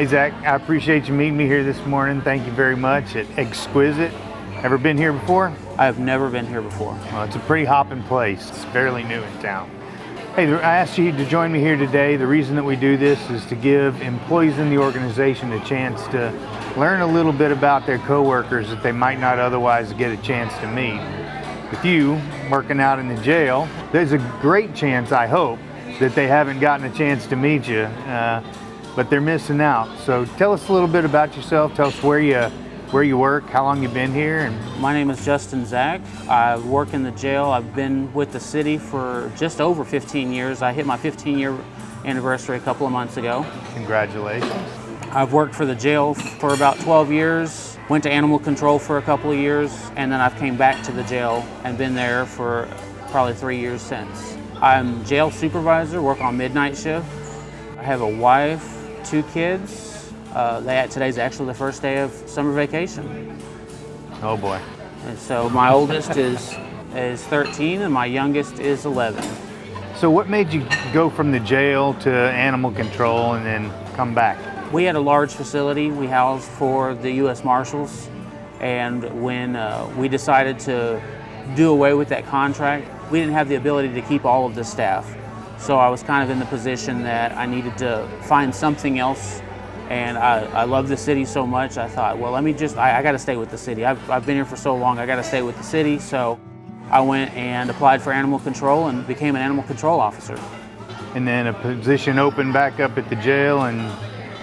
Hey Zach, I appreciate you meeting me here this morning. Thank you very much. At Exquisite. Ever been here before? I have never been here before. Well, it's a pretty hopping place. It's fairly new in town. Hey, I asked you to join me here today. The reason that we do this is to give employees in the organization a chance to learn a little bit about their coworkers that they might not otherwise get a chance to meet. With you working out in the jail, there's a great chance, I hope, that they haven't gotten a chance to meet you, but they're missing out. So tell us a little bit about yourself. Tell us where you work, how long you've been here. And My name is Zack. I work in the jail. I've been with the city for just over 15 years. I hit my 15-year anniversary a couple of months ago. Congratulations. I've worked for the jail for about 12 years, went to animal control for a couple of years, and then I've came back to the jail and been there for probably 3 years since. I'm jail supervisor, work on midnight shift. I have a wife, 2 kids. Today's actually the first day of summer vacation. Oh boy. And so my oldest is 13 and my youngest is 11. So what made you go from the jail to animal control and then come back? We had a large facility we housed for the U.S. Marshals, and when we decided to do away with that contract, we didn't have the ability to keep all of the staff. So I was kind of in the position that I needed to find something else, and I love the city so much, I thought, well, I got to stay with the city. I've been here for so long, I got to stay with the city. So I went and applied for animal control and became an animal control officer. And then a position opened back up at the jail and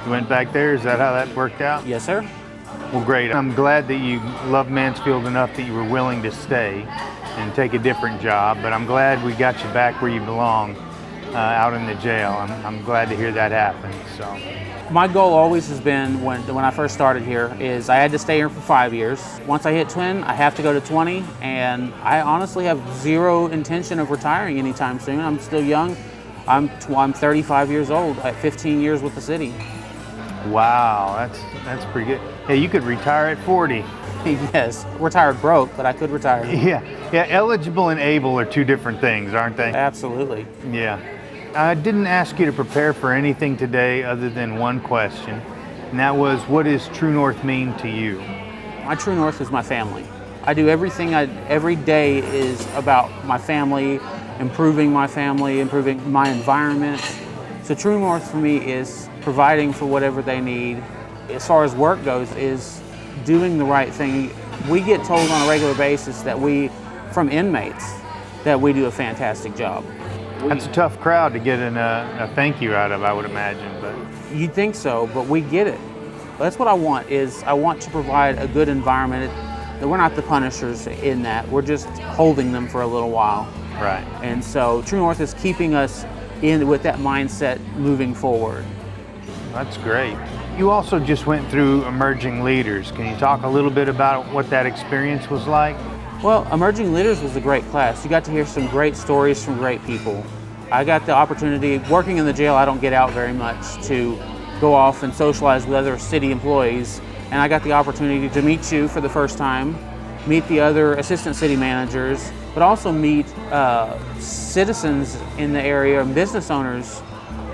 you went back there. Is that how that worked out? Yes, sir. Well, great. I'm glad that you love Mansfield enough that you were willing to stay and take a different job, but I'm glad we got you back where you belong, out in the jail. I'm glad to hear that happen. So. My goal always has been, when I first started here, is I had to stay here for 5 years. Once I hit 10, I have to go to 20, and I honestly have zero intention of retiring anytime soon. I'm still young. I'm 35 years old at 15 years with the city. Wow, that's pretty good. Hey, you could retire at 40. Yes, retired broke, but I could retire. Yeah, eligible and able are 2 different things, aren't they? Absolutely. Yeah. I didn't ask you to prepare for anything today other than one question, and that was, what does True North mean to you? My True North is my family. I do everything, every day is about my family, improving my environment. So True North for me is providing for whatever they need. As far as work goes, is doing the right thing. We get told on a regular basis from inmates, that we do a fantastic job. That's a tough crowd to get a thank you out of, I would imagine. But you'd think so, but we get it. That's what I want, is I want to provide a good environment. We're not the punishers in that. We're just holding them for a little while. Right. And so True North is keeping us in with that mindset moving forward. That's great. You also just went through Emerging Leaders. Can you talk a little bit about what that experience was like? Well, Emerging Leaders was a great class. You got to hear some great stories from great people. I got the opportunity, working in the jail, I don't get out very much, to go off and socialize with other city employees. And I got the opportunity to meet you for the first time, meet the other assistant city managers, but also meet citizens in the area and business owners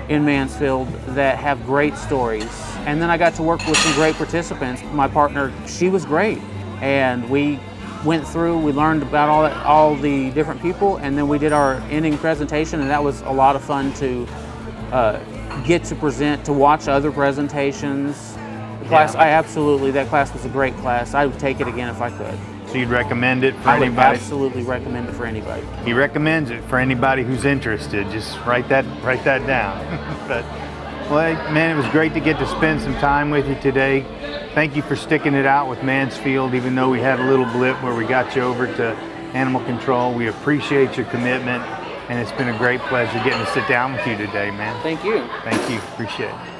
in Mansfield that have great stories. And then I got to work with some great participants. My partner, she was great. And we went through, we learned about all the different people, and then we did our ending presentation, and that was a lot of fun to get to present, to watch other presentations. The class, that class was a great class. I would take it again if I could. So you'd recommend it for anybody? I would absolutely recommend it for anybody. He recommends it for anybody who's interested. Just write that down. But, well, man, it was great to get to spend some time with you today. Thank you for sticking it out with Mansfield, even though we had a little blip where we got you over to animal control. We appreciate your commitment, and it's been a great pleasure getting to sit down with you today, man. Thank you. Thank you. Appreciate it.